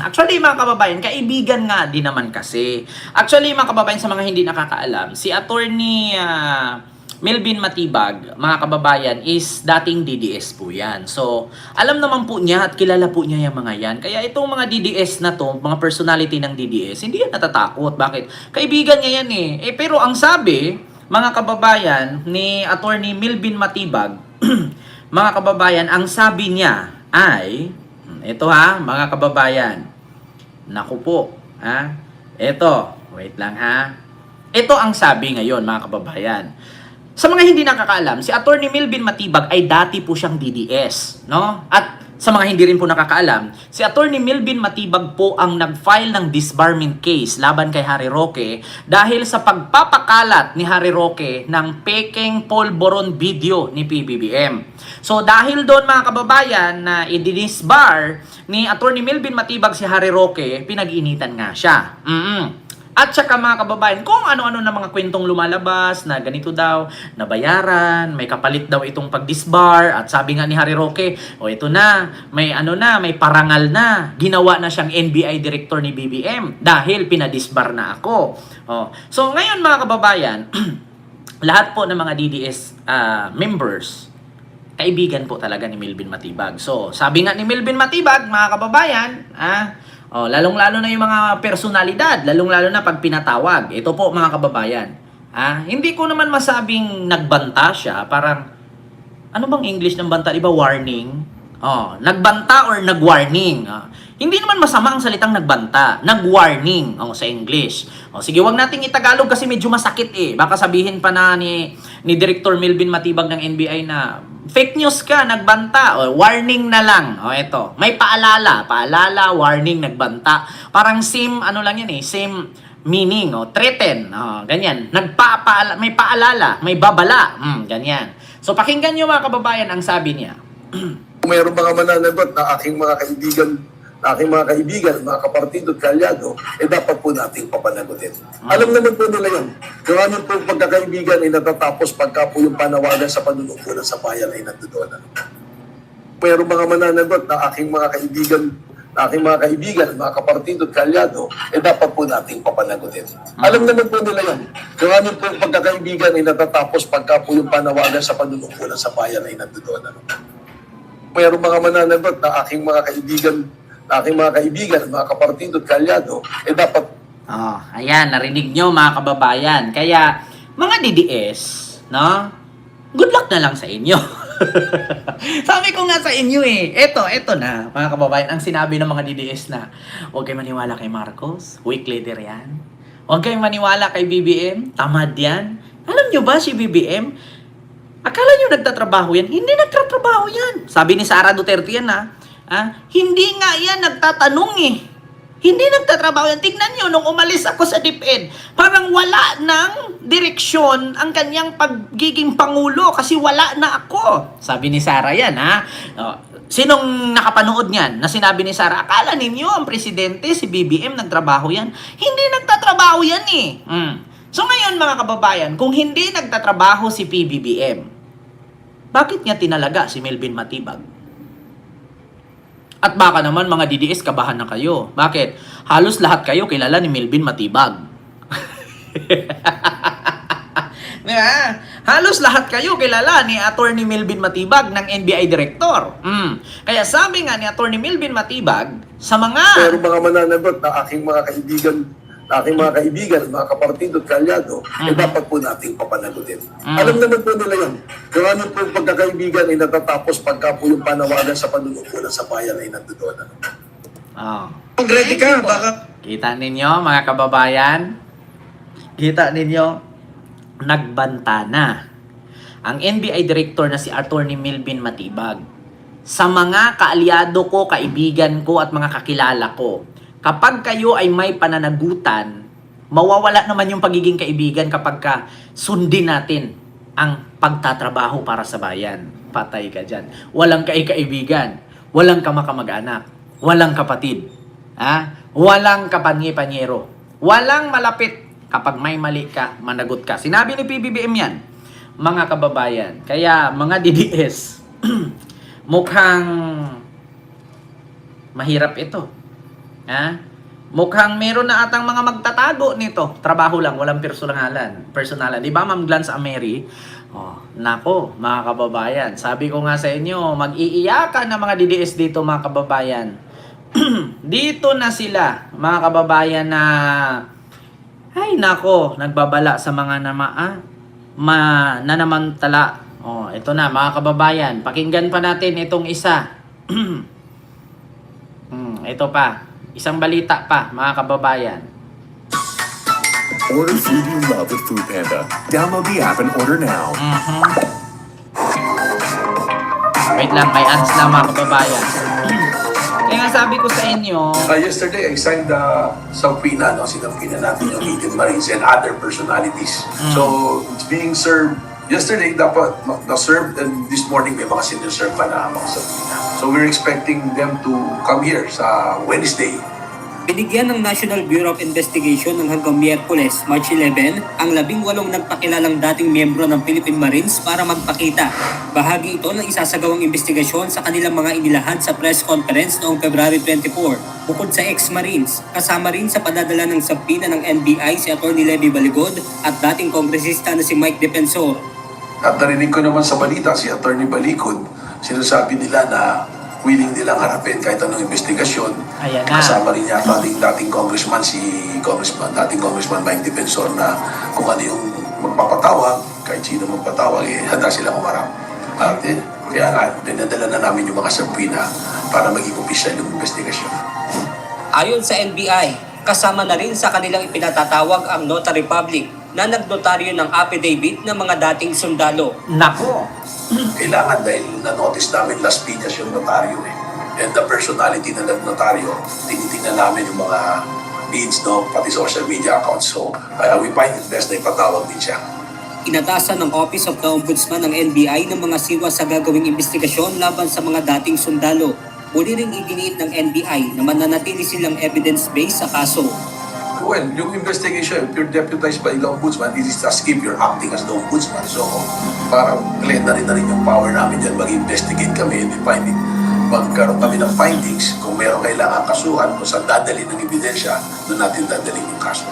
Actually, mga kababayan, kaibigan nga din naman kasi. Actually, mga kababayan, sa mga hindi nakakaalam, si Attorney Melvin Matibag, mga kababayan, is dating DDS po yan. So, alam naman po niya at kilala po niya yung mga yan. Kaya itong mga DDS na to, mga personality ng DDS, hindi yan natatakot. Bakit? Kaibigan niya yan eh. Pero ang sabi, mga kababayan, ni Attorney Melvin Matibag, mga kababayan, ang sabi niya ay, ito ha, mga kababayan. Naku po, ha? Ito, wait lang ha. Ito ang sabi ngayon, mga kababayan. Sa mga hindi nakakaalam, si Attorney Melvin Matibag ay dati po siyang DDS, no? At sa mga hindi rin po nakakaalam, si Attorney Melvin Matibag po ang nag-file ng disbarment case laban kay Harry Roque dahil sa pagpapakalat ni Harry Roque ng pekeng polvoron video ni PBBM. So dahil doon, mga kababayan, na i-disbar ni Attorney Melvin Matibag si Harry Roque, pinag-initan nga siya. At saka, mga kababayan, kung ano-ano na mga kwentong lumalabas na ganito daw, nabayaran, may kapalit daw itong pag-disbar, at sabi nga ni Harry Roque, o ito na, may may parangal na, ginawa na siyang NBI director ni BBM dahil pinadisbar na ako. So ngayon, mga kababayan, lahat po ng mga DDS members, kaibigan po talaga ni Melvin Matibag. So sabi nga ni Melvin Matibag, mga kababayan, lalong-lalo na yung mga personalidad, lalong-lalo na pag pinatawag. Ito po, mga kababayan. Hindi ko naman masabing nagbanta siya, parang, ano bang English ng banta? Diba warning? Nagbanta or nagwarning. Hindi naman masama ang salitang nagbanta. Nagwarning sa English. Sige, wag nating itagalog kasi medyo masakit eh. Baka sabihin pa na ni Director Melvin Matibag ng NBI na fake news ka, nagbanta, o warning na lang. Ito. May paalala, warning, nagbanta. Parang same, lang yan eh, same meaning, threaten, ganyan. May paalala, may babala, ganyan. So pakinggan nyo, mga kababayan, ang sabi niya. Mayroong mga mananagot na aking mga kaibigan, mga kapartido at kalyado, dapat po nating papanagutin. Alam naman po nila yan. Yung aming po pagkakaibigan ay natatapos pagka po yung panawagan sa panunungkulan sa bayan ay nandoon. Mayroong mga mananagot na aking mga kaibigan, mga kapartido at kalyado, dapat po nating papanagutin. Alam naman po nila yan. Yung aming po pagkakaibigan ay natatapos pagka po yung panawagan sa panunungkulan sa bayan ay nandoon. Mayroong mga mananagot na aking mga kaibigan, mga kapartido at kalyado, dapat... Ayan, narinig nyo, mga kababayan. Kaya, mga DDS, no? Good luck na lang sa inyo. Sabi ko nga sa inyo eh. Eto na, mga kababayan, ang sinabi ng mga DDS na, huwag kayo maniwala kay Marcos, weak leader yan. Huwag kayo maniwala kay BBM, tamad yan. Alam nyo ba si BBM, akala nyo nagtatrabaho yan? Hindi nagtatrabaho yan. Sabi ni Sara Duterte yan hindi nga yan nagtatanong eh. Hindi nagtatrabaho yan. Tignan nyo, nung umalis ako sa DepEd, parang wala ng direksyon ang kanyang pagiging pangulo kasi wala na ako. Sabi ni Sara yan Sinong nakapanood niyan na sinabi ni Sara, akala ninyo ang presidente, si BBM, nagtrabaho yan? Hindi nagtatrabaho yan eh. So ngayon, mga kababayan, kung hindi nagtatrabaho si PBBM, bakit niya tinalaga si Melvin Matibag? At baka naman, mga DDS, kabahan na kayo. Bakit? Halos lahat kayo kilala ni Melvin Matibag. Diba? Halos lahat kayo kilala ni Attorney Melvin Matibag ng NBI Director. Kaya sabi nga ni Attorney Melvin Matibag, sa mga... Mayroong mga mananagot na aking mga kaibigan, mga kapartido at kalyado, dapat po nating papanagutin. Alam naman po nila yan. Yung aming po pagkakaibigan ay natatapos pagka po yung panawagan sa panunungkulan sa bayan ay nandoon. Ready ka, baka... Kita ninyo, mga kababayan? Kita ninyo? Nagbanta na ang NBI Director na si Attorney Melvin Matibag sa mga kaalyado ko, kaibigan ko at mga kakilala ko. Kapag kayo ay may pananagutan, mawawala naman yung pagiging kaibigan kapag sundin natin ang pagtatrabaho para sa bayan. Patay ka dyan. Walang kaibigan, walang kamakamag-anak, walang kapatid, walang kapanye-panyero, walang malapit. Kapag may mali ka, managot ka. Sinabi ni PBBM yan, mga kababayan. Kaya mga DDS, mukhang mahirap ito. Ha? Mukhang meron na atang mga magtatago nito. Trabaho lang, walang personalan. Di ba, Ma'am Glance Ameri? Oh, nako, mga kababayan. Sabi ko nga sa inyo, mag-iiyakan ng mga DDS dito, mga kababayan. Dito na sila, mga kababayan, na ay nako, nagbabala sa mga nanamantala. Oh, ito na, mga kababayan. Pakinggan pa natin itong isa. Ito pa. Isang balita pa, mga kababayan. Order food you love with Food Panda. Download the app and order now. Wait lang, may ads lang, mga kababayan. Kaya nga sabi ko sa inyo, Yesterday, I signed the subpoena, no? Sinampina natin yung Philippine Marines and other personalities. So, it's being served. Yesterday, dapat na-served, and this morning may mga siniserve pa na mga subpoena. So, we're expecting them to come here sa Wednesday. Binigyan ng National Bureau of Investigation ng hanggang Miyerkules, March 11, ang 18 nagpakilalang dating miyembro ng Philippine Marines para magpakita. Bahagi ito ng isasagawang investigasyon sa kanilang mga inilahad sa press conference noong February 24. Bukod sa ex-Marines, kasama rin sa padadala ng subpoena ng NBI si Atty. Levy Baligod at dating kongresista na si Mike Defensor. At narinig ko naman sa balita si Atty. Balikod, sinasabi nila na willing nilang harapin kahit anong investigasyon. Ayan na. Kasama rin yata dating congressman, dating congressman Mike Defensor, na kung ano yung magpapatawag, kahit sino magpatawag, handa silang umarap. At kaya nga, dinadala na namin yung mga subpoena para maging opisyal yung investigasyon. Ayon sa NBI, kasama na rin sa kanilang ipinatatawag ang Notary Public na nagnotaryo ng affidavit ng mga dating sundalo. nako, Kailangan dahil na-notice namin Las Piñas yung notaryo and the personality ng notaryo, tinitingnan namin yung mga needs, no, pati social media accounts. So, we find it best na ipatawag din siya. Inatasan ng Office of the Ombudsman ng NBI ng mga siwa sa gagawing investigasyon laban sa mga dating sundalo. Muli ring iginiit ng NBI na mananatili silang evidence-based sa kaso. Well, yung investigation, if you're deputized by the Ombudsman, this is as if you're acting as the Ombudsman. So, parang lenda rin na rin yung power namin dyan, mag-investigate kami and finding, magkaroon kami ng findings, kung meron kailangan kasuhan, kung saan dadalhin ng ebidensya, doon natin dadalhin yung kaso.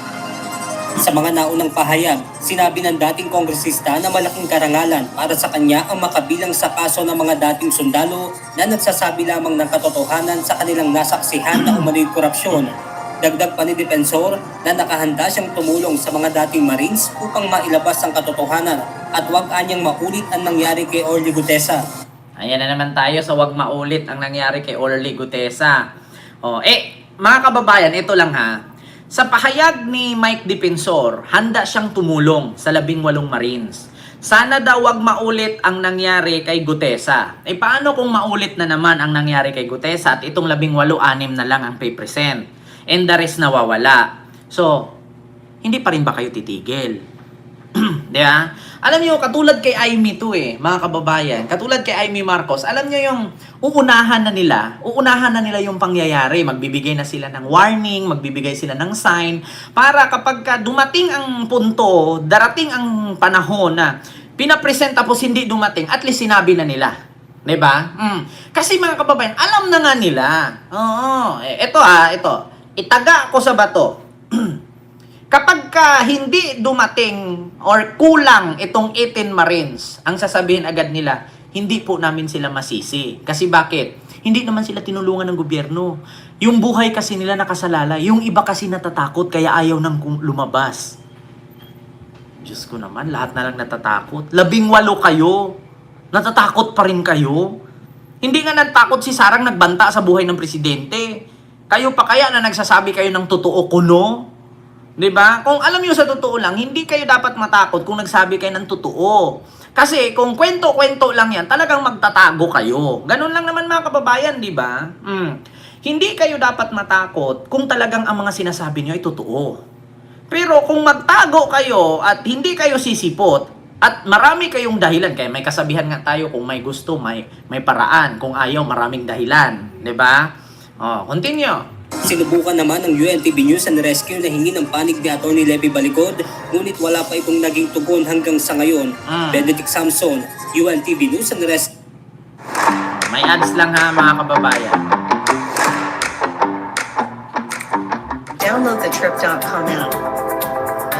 Sa mga naunang pahayag, sinabi ng dating kongresista na malaking karangalan para sa kanya ang makabilang sa kaso ng mga dating sundalo na nagsasabi lamang ng katotohanan sa kanilang nasaksihan na umano'y korupsyon. Dagdag pa ni Defensor na nakahanda siyang tumulong sa mga dating Marines upang mailabas ang katotohanan at huwag anyang maulit ang nangyari kay Orly Gutesa. ayan na naman tayo sa wag maulit ang nangyari kay Orly Gutesa. Mga kababayan, ito lang ha. Sa pahayag ni Mike Defensor, handa siyang tumulong sa 18 Marines. Sana daw wag maulit ang nangyari kay Gutesa. Paano kung maulit na naman ang nangyari kay Gutesa at itong 18, 6 na lang ang pay-present? And the rest nawawala. So, hindi pa rin ba kayo titigil? Di ba? Alam nyo, katulad kay Amy to mga kababayan, katulad kay Amy Marcos, alam nyo yung uunahan na nila yung pangyayari. Magbibigay na sila ng warning, magbibigay sila ng sign, para kapag dumating ang punto, darating ang panahon na pinapresent tapos hindi dumating, at least sinabi na nila. Diba? Kasi mga kababayan, alam na nga nila. Oo. Ito. Itaga ko sa bato. Kapag hindi dumating or kulang itong 18 Marines, ang sasabihin agad nila, hindi po namin sila masisi. Kasi bakit? Hindi naman sila tinulungan ng gobyerno. Yung buhay kasi nila nakasalalay. Yung iba kasi natatakot kaya ayaw nang lumabas. Diyos ko naman, lahat na lang natatakot. 18 kayo. Natatakot pa rin kayo. Hindi nga natakot si Sarang nagbanta sa buhay ng presidente. Kayo pa kaya na nagsasabi kayo ng totoo kuno? 'Di ba? Kung alam niyo sa totoo lang, hindi kayo dapat matakot kung nagsabi kayo ng totoo. Kasi kung kwento-kwento lang 'yan, talagang magtatago kayo. Ganun lang naman mga kababayan, 'di ba? Hindi kayo dapat matakot kung talagang ang mga sinasabi niyo ay totoo. Pero kung magtago kayo at hindi kayo sisipot at marami kayong dahilan, kaya may kasabihan nga tayo, kung may gusto, may paraan. Kung ayaw, maraming dahilan. 'Di ba? Continue. Sinubukan naman ng UNTV News and Rescue na hingi ng panig ni Atty. Levy Baligod, ngunit wala pa itong naging tugon hanggang sa ngayon. Benedict Samson, UNTV News and Rescue. May ads lang ha mga kababayan. Download the Trip.com app.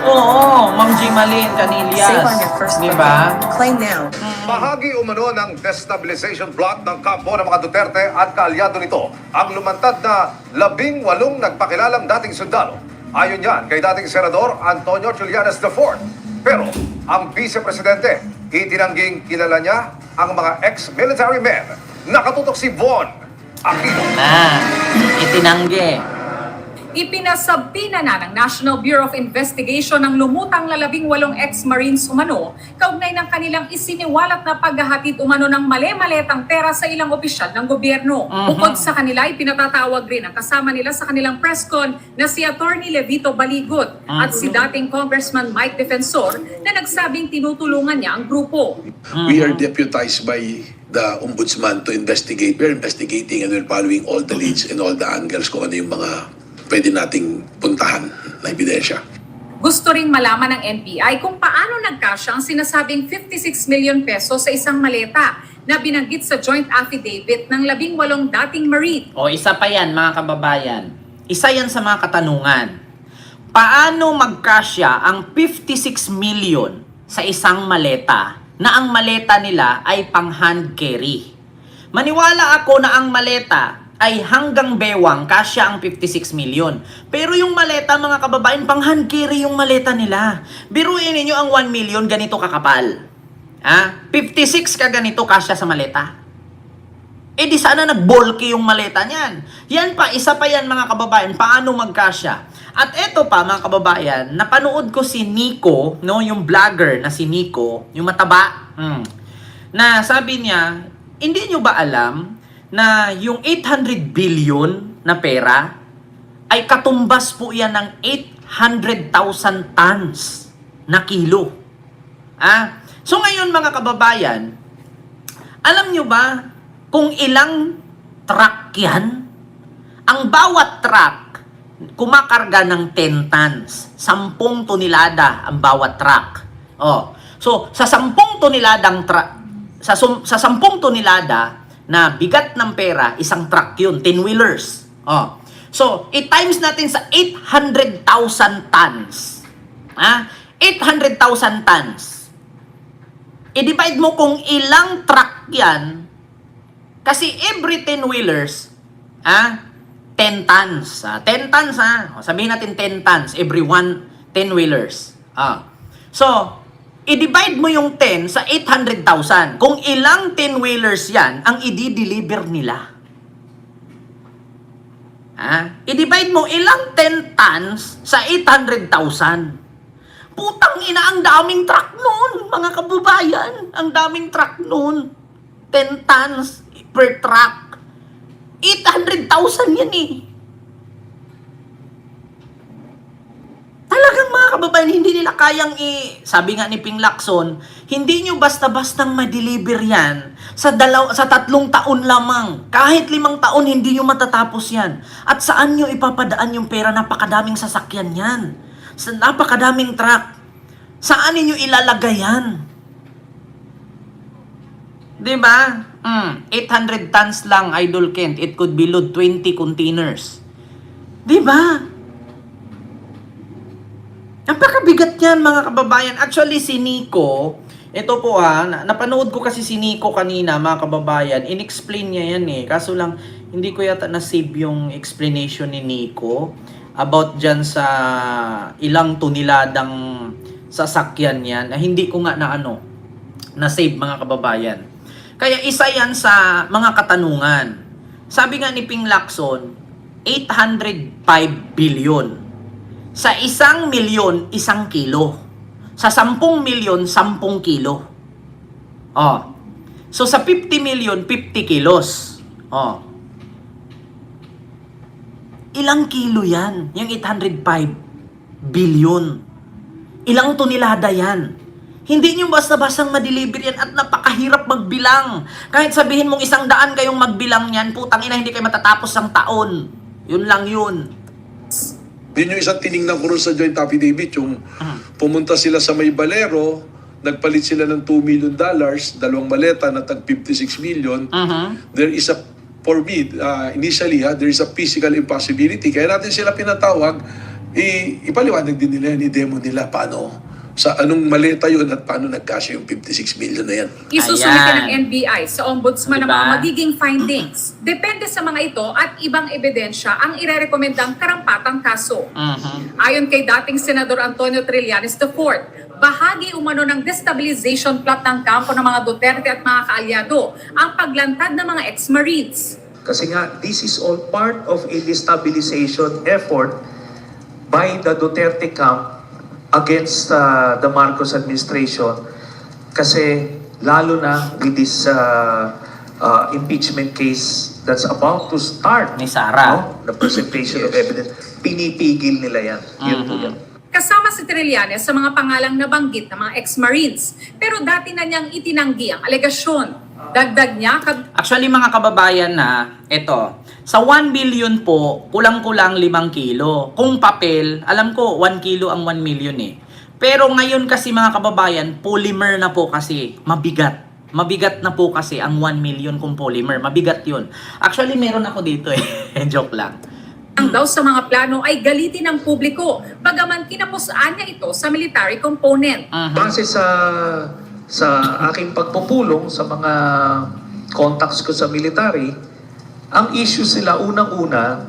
Oo, Ma'am Jimalyn Canillas. Save on your first Di booking. ba? Claim now. Bahagi umano ng destabilization plot ng kampo ng mga Duterte at kaalyado nito ang lumantad na 18 nagpakilalang dating sundalo. Ayon yan kay dating Senador Antonio Trillanes IV. Pero ang Vice-Presidente, itinangging kilala niya ang mga ex-military men. Nakatutok si Von Aquino. Itinanggi. Ipinasabina na ng National Bureau of Investigation ang lumutang na 18 ex-Marines umano kaugnay ng kanilang isiniwalat na paghahatid umano ng mali-maletang pera sa ilang opisyal ng gobyerno. Bukod sa kanila, ipinatatawag rin ang kasama nila sa kanilang press con na si Attorney Levito Baligot at si dating Congressman Mike Defensor na nagsabing tinutulungan niya ang grupo. We are deputized by the ombudsman to investigate. We're investigating and we're following all the leads and all the angles kung ano yung mga pwede nating puntahan na ebidensya. Gusto ring malaman ng NBI kung paano nagkasya ang sinasabing 56 million pesos sa isang maleta na binanggit sa joint affidavit ng 18 dating Marine. O isa pa yan mga kababayan. Isa yan sa mga katanungan. Paano magkasya ang 56 million sa isang maleta na ang maleta nila ay pang hand carry? Maniwala ako na ang maleta ay hanggang bewang kasya ang 56 million. Pero yung maleta mga kababayan, pang hand carry yung maleta nila. Biruin niyo ang 1 million ganito kakapal. 56 ka ganito kasya sa maleta. Eh di sana nag-bulky yung maleta niyan. Yan pa, isa pa yan mga kababayan, paano magkasya. At eto pa mga kababayan, napanood ko si Nico, no, yung vlogger na si Nico, yung mataba, na sabi niya, hindi nyo ba alam na yung 800 billion na pera ay katumbas po yan ng 800,000 tons na kilo. So ngayon mga kababayan, alam nyo ba kung ilang truck yan? Ang bawat truck kumakarga ng 10 tons. 10 tonelada ang bawat truck. So sa 10 toneladang truck, sa 10 tonelada na bigat ng pera, isang truck yun, 10-wheelers. So, i-times natin sa 800,000 tons. 800,000 tons. I-divide mo kung ilang truck yan, kasi every 10-wheelers, 10 tons. 10 tons, sabihin natin 10 tons, every 1 10-wheelers. So, i-divide mo yung 10 sa 800,000. Kung ilang 10-wheelers yan, ang i-deliver nila. I-divide mo ilang 10 tons sa 800,000. Putang ina, ang daming truck nun, mga kababayan. Ang daming truck nun. 10 tons per truck. 800,000 yan eh. Talagang mga kababayan, hindi nila kayang sabi nga ni Ping Lacson, hindi nyo basta-bastang ma-deliver yan sa 3 taon lamang. Kahit 5 taon, hindi nyo matatapos yan. At saan nyo ipapadaan yung pera? Napakadaming sasakyan yan. Sa napakadaming truck. Saan ninyo ilalagay yan? Diba? 800 tons lang, Idol Kent. It could be load 20 containers. Diba? Napakabigat yan mga kababayan. Actually si Nico, ito po napanood ko kasi si Nico kanina mga kababayan, in-explain niya yan kaso lang hindi ko yata na-save yung explanation ni Nico about dyan sa ilang toneladang sasakyan yan. Hindi ko nga na-save mga kababayan. Kaya isa yan sa mga katanungan. Sabi nga ni Ping Lacson, 805 billion. Sa 1 milyon, 1 kilo. Sa 10 milyon, 10 kilo. So sa 50 milyon, 50 kilos. Ilang kilo yan? Yung 805 billion. Ilang tonelada yan? Hindi nyo basta-bastang ma-deliver yan at napakahirap magbilang. Kahit sabihin mong 100 kayong magbilang yan, putang ina, hindi kayo matatapos ng taon. Yun lang yun. Yun yung isang tiningnan ko rin sa joint affidavit, yung pumunta sila sa may Balero, nagpalit sila ng $2 million, 2 maleta na tag 56 million. There is a for me, initially, there is a physical impossibility. Kaya natin sila pinatawag, ipaliwanag din nila, i-demo nila paano, sa anong maleta yun at paano nagkasya yung 56 million na yan. Isusumite Ayan. ng NBI sa Ombudsman ang Diba? mga magiging findings. Depende sa mga ito at ibang ebidensya ang irerekomendang karampatang kaso. Ayon kay dating Senador Antonio Trillanes IV, bahagi umano ng destabilization plot ng kampo ng mga Duterte at mga kaalyado ang paglantad ng mga ex-Marines. Kasi nga, this is all part of a destabilization effort by the Duterte camp against the Marcos administration. Kasi lalo na with this impeachment case that's about to start, Ni Sara. no? The presentation of evidence, pinipigil nila yan. Yun po yan. Kasama si Trillanes sa mga pangalang nabanggit ng mga ex-Marines. Pero dati na niyang itinanggi ang alegasyon. Dagdag niya, Actually mga kababayan na, ito, sa 1 billion po, kulang-kulang 5 kilo. Kung papel, alam ko 1 kilo ang 1 million eh. Pero ngayon kasi mga kababayan, polymer na po kasi, mabigat. Mabigat na po kasi ang 1 million kung polymer. Mabigat yun. Actually meron ako dito eh. Joke lang. ang daw sa mga plano ay galitin ng publiko, bagaman kinapusaan niya ito sa military component. Base sa aking pagpupulong sa mga contacts ko sa military, ang issue sila unang-una,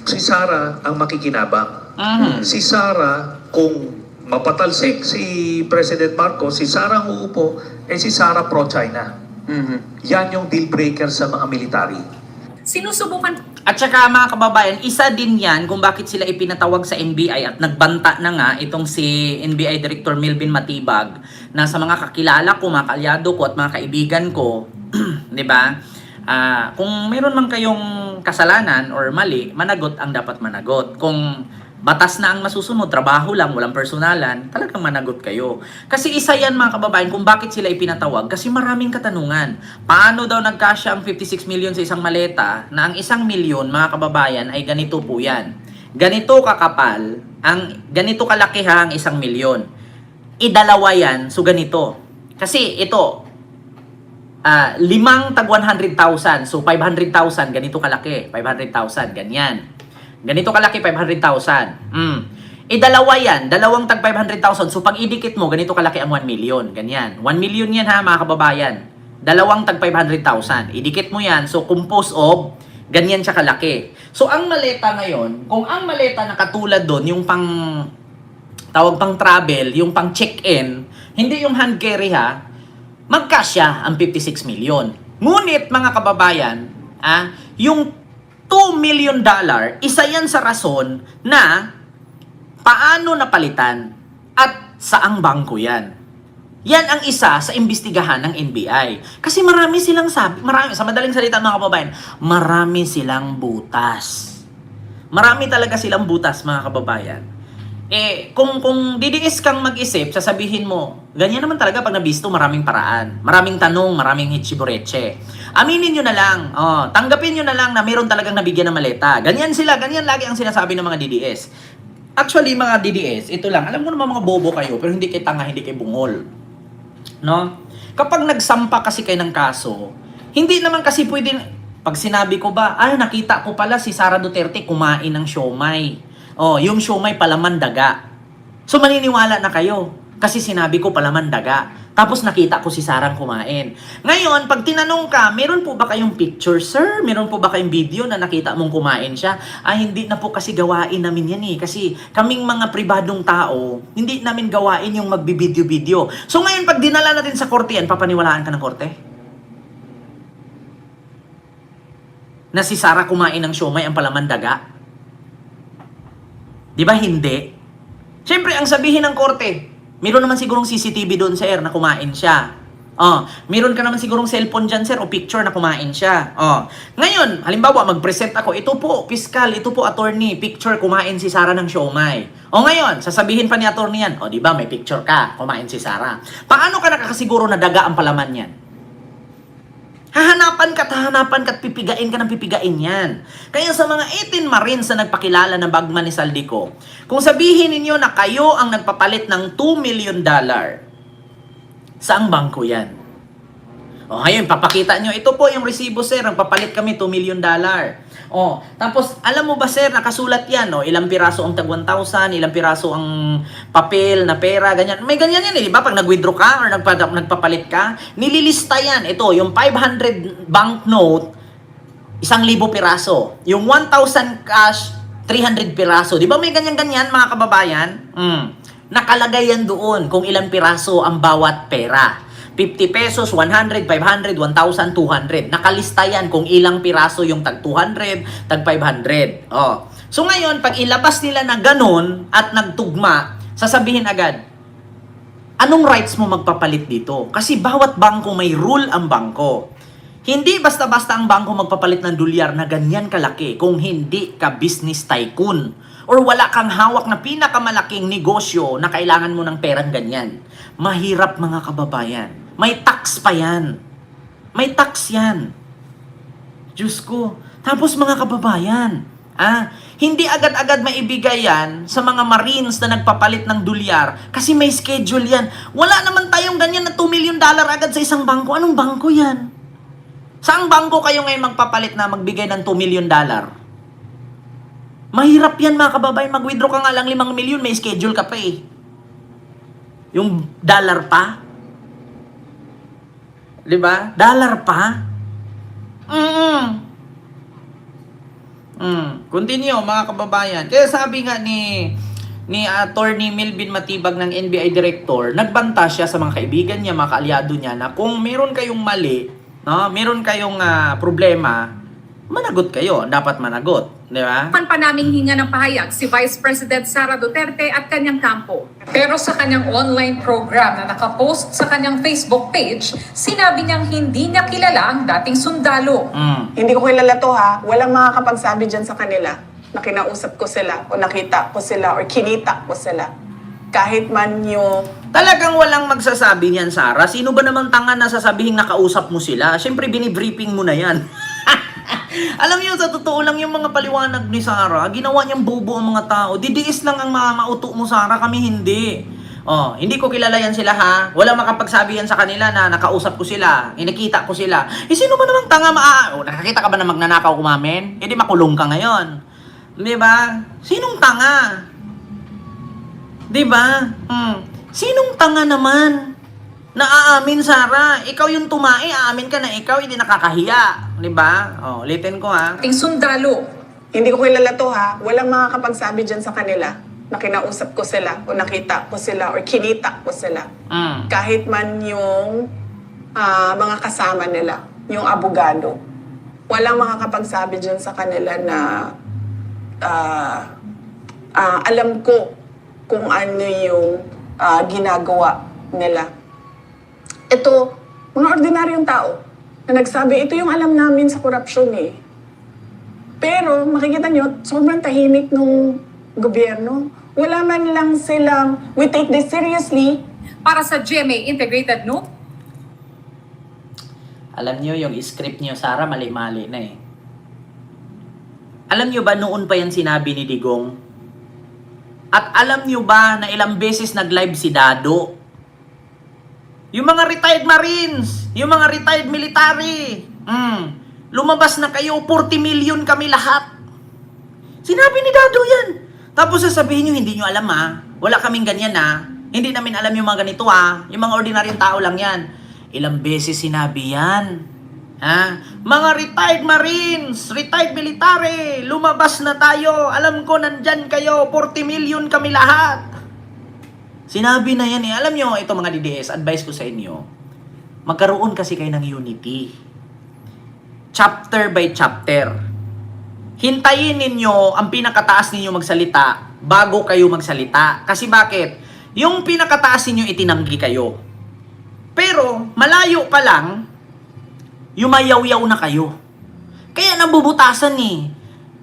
si Sara ang makikinabang. Si Sara, kung mapatalsik si President Marcos, si Sara ang uupo, si Sara pro-China. Yan yung deal breaker sa mga military. Sinusubukan At saka mga kababayan, isa din yan kung bakit sila ipinatawag sa NBI at nagbanta na nga itong si NBI Director Melvin Matibag na sa mga kakilala ko, mga kaalyado ko at mga kaibigan ko, di ba? Kung meron man kayong kasalanan or mali, managot ang dapat managot. Kung batas na ang masusunod, trabaho lang, walang personalan, talagang managot kayo. Kasi isa yan mga kababayan kung bakit sila ipinatawag. Kasi maraming katanungan. Paano daw nagkasya ang 56 million sa isang maleta na ang 1 milyon mga kababayan ay ganito po yan. Ganito kakapal, ganito kalaki ha ang 1 milyon. Idalawa yan, so ganito. Kasi ito, 5 tag 100,000, so 500,000, ganito kalaki, 500,000, ganyan. Ganito kalaki, 500,000. Idalawa yan, dalawang tag 500,000. So pag idikit mo, ganito kalaki ang 1 million. Ganyan. 1 million yan ha mga kababayan. Dalawang tag 500,000. Idikit mo yan, so composed of, ganyan siya kalaki. So ang maleta ngayon, kung ang maleta na katulad doon, yung tawag pang travel, yung pang check-in, hindi yung hand carry ha, magkasya ang 56 million. Ngunit mga kababayan, yung $2 million, isa yan sa rason na paano napalitan at saang bangko yan. Yan ang isa sa imbestigahan ng NBI. Kasi marami silang sa madaling salita mga kababayan, marami silang butas. Marami talaga silang butas mga kababayan. Kung didiis kang mag-isip, sasabihin mo, ganyan naman talaga pag nabisto, maraming paraan. Maraming tanong, maraming hichibureche. Aminin nyo na lang, tanggapin nyo na lang na meron talagang nabigyan ng maleta. Ganyan sila, ganyan lagi ang sinasabi ng mga DDS. Actually, mga DDS, ito lang, alam ko naman mga bobo kayo, pero hindi kayo tanga, hindi kayo bungol. No? Kapag nagsampa kasi kayo ng kaso, hindi naman kasi pwede, pag sinabi ko ba, nakita ko pala si Sara Duterte kumain ng siomay. Yung siomay palaman daga. So maniniwala na kayo kasi sinabi ko palaman daga. Tapos nakita ko si Sarang kumain. Ngayon, pag tinanong ka, meron po ba kayong picture, sir? Meron po ba kayong video na nakita mong kumain siya? Hindi na po kasi gawain namin yan eh. Kasi kaming mga pribadong tao, hindi namin gawain yung magbibideo-video. So ngayon, pag dinala natin sa korte yan, papaniwalaan ka ng korte? Na si Sara kumain ng siomay ang palaman daga? Di ba hindi? Siyempre, ang sabihin ng korte, meron naman sigurong CCTV doon, sir, na kumain siya. Meron ka naman sigurong cellphone dyan, sir, o picture na kumain siya. Ngayon, halimbawa, mag-present ako, ito po, piskal, ito po, attorney, picture, kumain si Sara ng siomay. Ngayon, sasabihin pa ni attorney yan, di ba, may picture ka, kumain si Sara. Paano ka nakakasiguro na daga ang palaman yan? Hahanapan ka at pipigain ka ng pipigain yan. Kaya sa mga 18 Marines na nagpakilala ng bagman ni Saldico, kung sabihin ninyo na kayo ang nagpapalit ng $2 million, saang bangko yan? O, ngayon, papakita nyo, ito po yung resibo, sir, nagpapalit kami $2 million. O, tapos, alam mo ba, sir, nakasulat yan, no? Ilang piraso ang tag 1,000, ilang piraso ang papel na pera, ganyan. May ganyan yan, di ba? Pag nag-withdraw ka or nagpapalit ka, nililista yan. Ito, yung 500 banknote, 1,000 piraso. Yung 1,000 cash, 300 piraso. Di ba may ganyan-ganyan, mga kababayan? Nakalagay yan doon kung ilang piraso ang bawat pera. 50 pesos, 100, 500, 1,000, 200. Nakalista yan kung ilang piraso yung tag 200, tag 500. Oh. So ngayon, pag ilabas nila na ganun at nagtugma, sasabihin agad, anong rights mo magpapalit dito? Kasi bawat bangko may rule ang bangko. Hindi basta-basta ang bangko magpapalit ng dolyar na ganyan kalaki kung hindi ka business tycoon or wala kang hawak na pinakamalaking negosyo na kailangan mo ng perang ganyan. Mahirap, mga kababayan. May tax pa yan. May tax yan. Diyos ko. Tapos, mga kababayan, hindi agad-agad maibigay yan sa mga Marines na nagpapalit ng dolyar kasi may schedule yan. Wala naman tayong ganyan na $2 million agad sa isang bangko. Anong bangko yan? Saang bangko kayo ngayon magpapalit na magbigay ng $2 million? Mahirap yan, mga kababayan. Mag-withdraw ka nga lang 5 milyon, may schedule ka pa eh. Yung dollar pa? Diba? Dollar pa? Continue, mga kababayan. Kaya sabi nga ni Attorney Melvin Matibag ng NBI Director, nagbanta siya sa mga kaibigan niya, mga kaalyado niya, na kung meron kayong mali, no, meron kayong problema, managot kayo. Dapat managot. Di ba? Pa naming hinga ng pahayag si Vice President Sara Duterte at kanyang kampo. Pero sa kanyang online program na nakapost sa kanyang Facebook page, sinabi niyang hindi niya kilala ang dating sundalo. Hindi ko kilala to ha. Walang makakapagsabi dyan sa kanila na kinausap ko sila o nakita ko sila o kinita ko sila. Kahit man yung... Talagang walang magsasabi niyan, Sara. Sino ba naman tanga na sasabihin nakausap mo sila? Siyempre, binibriefing mo na yan. Alam niyo, sa totoo lang yung mga paliwanag ni Sara, ginawa niyang bobo ang mga tao. Didiis lang ang mauto mo, Sara. Kami hindi. Oh, hindi ko kilala yan sila, ha? Walang makapagsabi yan sa kanila na nakausap ko sila, nakita ko sila. Sino ba namang tanga nakakita ka ba na magnanakaw kumamin? Di makulong ka ngayon. Di ba? Sinong tanga? Di ba? Sinong tanga naman? Naaamin, Sara. Ikaw yung tumae, aamin ka na ikaw, hindi nakakahiya. Di ba? Oh, ulitin ko, ha? Dating sundalo. Hindi ko kilala to ha. Walang makakapagsabi dyan sa kanila na kinausap ko sila o nakita ko sila o kinita ko sila. Kahit man yung mga kasama nila, yung abogado. Walang makakapagsabi dyan sa kanila na alam ko kung ano yung ginagawa nila. Ito, mga ordinaryong tao na nagsabi, ito yung alam namin sa korupsyon eh. Pero makikita nyo, sobrang tahimik nung gobyerno. Wala man lang silang, we take this seriously. Para sa GMA Integrated News, Alam nyo, yung script nyo, Sara, mali-mali na eh. Alam nyo ba, noon pa yan sinabi ni Digong? At alam nyo ba na ilang beses nag-live si Dado? Yung mga retired Marines, yung mga retired military, lumabas na kayo, 40 million kami lahat. Sinabi ni Dado yan. Tapos sasabihin nyo, hindi nyo alam ha. Wala kaming ganyan ha. Hindi namin alam yung mga ganito ha. Yung mga ordinaryong tao lang yan. Ilang beses sinabi yan. Ha? Mga retired Marines, retired military, lumabas na tayo. Alam ko, nandyan kayo, 40 million kami lahat. Sinabi na yan eh. Alam nyo, ito mga DDS, advice ko sa inyo, magkaroon kasi kayo ng unity. Chapter by chapter. Hintayin ninyo ang pinakataas ninyo magsalita bago kayo magsalita. Kasi bakit? Yung pinakataas ninyo itinanggi kayo. Pero, malayo pa lang, yumayaw-yaw na kayo. Kaya nabubutasan eh.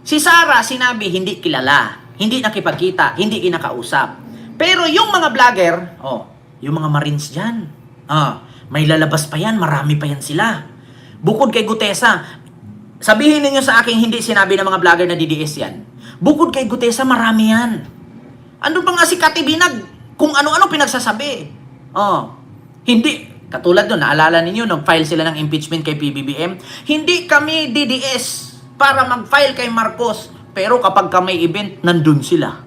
Si Sara, sinabi, hindi kilala, hindi nakipagkita, hindi kinakausap. Pero yung mga vlogger, yung mga Marines dyan, may lalabas pa yan, marami pa yan sila. Bukod kay Gutesa, sabihin ninyo sa akin, hindi sinabi ng mga vlogger na DDS yan. Bukod kay Gutesa, marami yan. Ano ba nga si Kati Binag, kung ano-ano pinagsasabi? Hindi, Katulad doon, naalala ninyo, nag-file sila ng impeachment kay PBBM. Hindi kami DDS para mag-file kay Marcos. Pero kapag may event, nandun sila.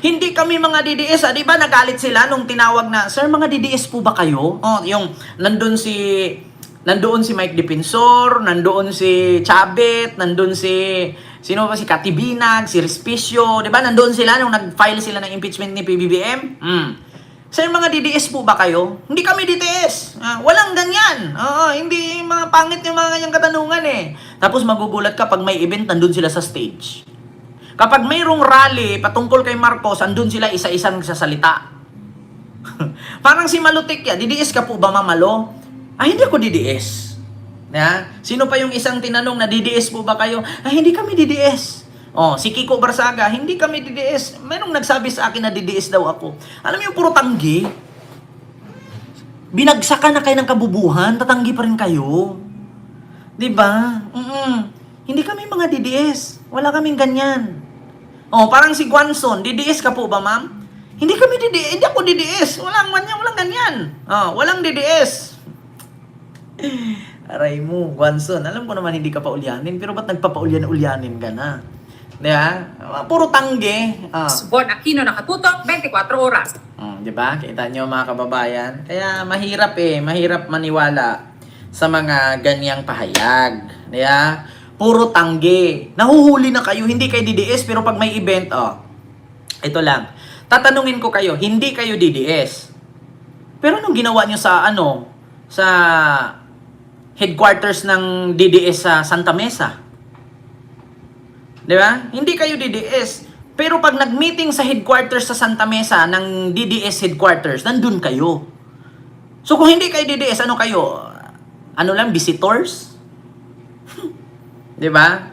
Hindi kami mga DDS. Di ba nagalit sila nung tinawag na, Sir, mga DDS po ba kayo? Yung nandoon si Mike Defensor, nandoon si Chabet, nandoon si Katibinag, si Respicio. Di ba nandun sila nung nag-file sila ng impeachment ni PBBM? Sir, mga DDS po ba kayo? Hindi kami DDS. Walang ganyan. Hindi mga pangit yung mga ganyang katanungan eh. Tapos magugulat ka pag may event, nandun sila sa stage. Kapag mayroong rally patungkol kay Marcos, andun sila isa-isang nagsasalita. Parang si Malutik ya, DDS ka po ba, Mamalo? Hindi ako DDS. Sino pa yung isang tinanong na DDS po ba kayo? Hindi kami DDS. Si Kiko Barsaga, hindi kami DDS. Mayroong nagsabi sa akin na DDS daw ako. Alam niyo, puro tanggi. Binagsakan na kayo ng kabubuhan, tatanggi pa rin kayo. Diba? Hindi kami mga DDS. Wala kaming ganyan. Parang si Guanzon, DDS ka po ba, ma'am? Hindi kami DDS. Hindi ako DDS. Walang ganyan. Walang DDS. Aray mo, Guanzon. Alam ko naman hindi ka pa ulyanin, pero ba't nagpapaulyan-ulyanin ka na? Diba? Puro tangge. Bon Aquino, nakatutok, 24 oras. Diba? Kita nyo mga kababayan. Kaya mahirap maniwala sa mga ganyang pahayag. Diba? Puro tangge. Nahuhuli na kayo, hindi kayo DDS, pero pag may event, ito lang. Tatanungin ko kayo, hindi kayo DDS. Pero anong ginawa nyo sa headquarters ng DDS sa Santa Mesa? Di ba? Hindi kayo DDS. Pero pag nag-meeting sa headquarters sa Santa Mesa ng DDS headquarters, nandun kayo. So kung hindi kayo DDS, ano kayo? Visitors? Di ba?